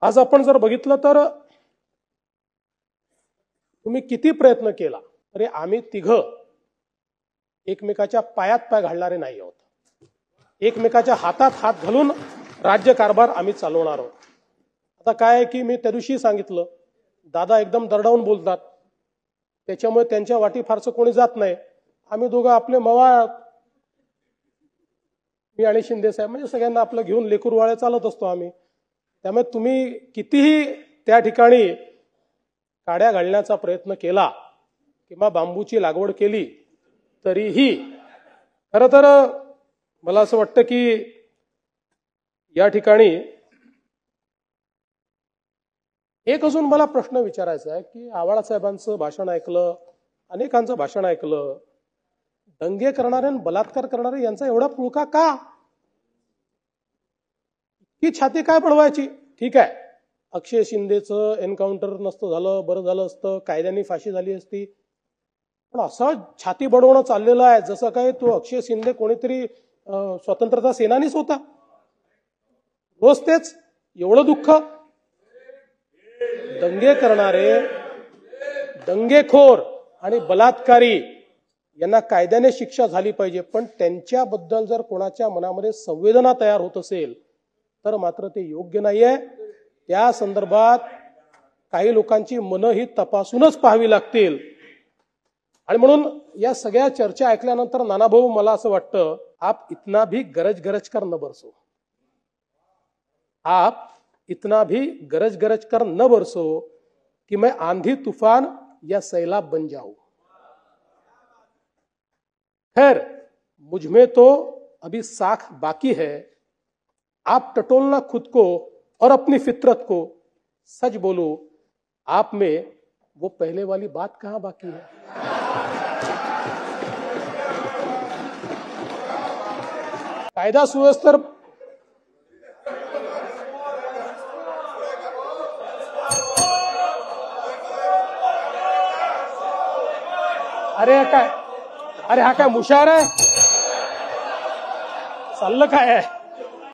आज आपण जर बघितलं तर तुम्ही किती प्रयत्न केला तरी आम्ही तिघं एकमेकाच्या पायात पाय घालणारे नाही आहोत. एकमेकाच्या हातात हात घालून राज्यकारभार आम्ही चालवणार आहोत. आता काय आहे की मी त्या दिवशी सांगितलं, दादा एकदम दरडावून बोलतात, त्याच्यामुळे त्यांच्या वाटी फारसं कोणी जात नाही. आम्ही दोघं आपले मवाळ, मी आणि शिंदे साहेब, म्हणजे सगळ्यांना आपलं घेऊन लेकरूवाळे चालत असतो आम्ही. त्यामुळे तुम्ही कितीही त्या ठिकाणी काड्या घालण्याचा प्रयत्न केला किंवा बांबूची लागवड केली तरीही खरं तर मला असं वाटतं की या ठिकाणी एक अजून मला प्रश्न विचारायचा आहे की आव्हाड साहेबांचं भाषण ऐकलं, अनेकांचं भाषण ऐकलं, दंगे करणारे आणि बलात्कार करणारे यांचा एवढा पुळका का? ही छाती काय पडवायची? ठीक आहे, अक्षय शिंदेचं एन्काउंटर नसतं झालं, बरं झालं असतं, कायद्याने फाशी झाली असती. पण असं छाती बडवणं चाललेलं आहे जसं काय तो अक्षय शिंदे कोणीतरी स्वतंत्रता सेनानीच होता. रोज तेच, एवढं दुःख. दंगे करणारे, दंगेखोर आणि बलात्कारी यांना कायद्याने शिक्षा झाली पाहिजे. पण त्यांच्याबद्दल जर कोणाच्या मनामध्ये संवेदना तयार होत असेल तर मात्र ते योग्य नाहीये. त्या संदर्भात काही लोकांची मनं ही तपासूनच पाहावी लागतील. आणि म्हणून या सगळ्या चर्चा ऐकल्यानंतर नानाभाऊ, मला असं वाटतं, आप इतना भी गरज गरज कर न बरसो, आप इतना भी गरज गरज कर न बरसो कि मैं आंधी तूफान या सैलाब बन जाऊं. खैर, मुझमें तो अभी साख बाकी है. आप टटोलना खुद को और अपनी फितरत को. सच बोलो, आप में वो पहले वाली बात कहां बाकी है? कायदा सुव्यवस्था, अरे हा काय मुशार आहे? चाललं काय आहे?